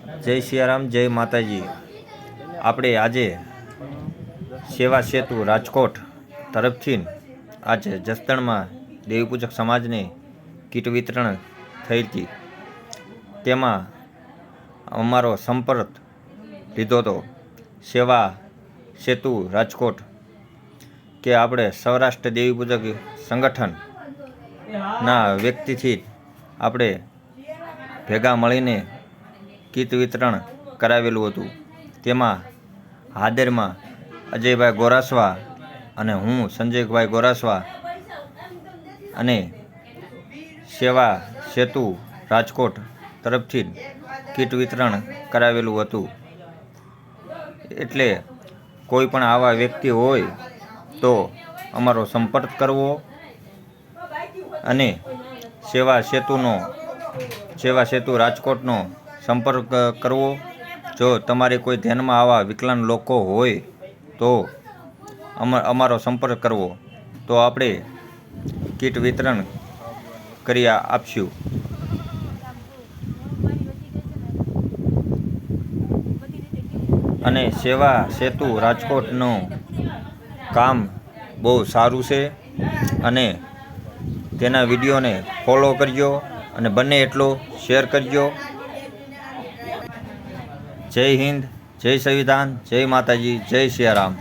જય સિયારામ, જય માતાજી। આપણે આજે સેવા સેતુ રાજકોટ તરફથી આજે જસદણમાં દેવીપૂજક સમાજને કીટ વિતરણ થઈ હતી। તેમાં અમારો સંપર્ક લીધો હતો સેવા સેતુ રાજકોટ કે આપણે સૌરાષ્ટ્ર દેવીપૂજક સંગઠનના વ્યક્તિથી આપણે ભેગા મળીને કીટ વિતરણ કરાવેલું હતું। તેમાં હાજરમાં અજયભાઈ ગોરાસવા અને હું સંજયભાઈ ગોરાસવા અને સેવા સેતુ રાજકોટ તરફથી કીટ વિતરણ કરાવેલું હતું। એટલે કોઈ પણ આવા વ્યક્તિ હોય તો અમારો સંપર્ક કરવો અને સેવા સેતુ રાજકોટનો સંપર્ક કરવો। જો તમારે કોઈ ધ્યાનમાં આવા વિકલાંગ લોકો હોય તો અમારો સંપર્ક કરવો, તો આપણે કીટ વિતરણ કરી આપશું। અને સેવા સેતુ રાજકોટનું કામ બહુ સારું છે અને તેના વિડીયોને ફોલો કરજો અને બને એટલો શેર કરજો। જય હિન્દ, જય સંવિધાન, જય માતાજી, જય સિયારામ।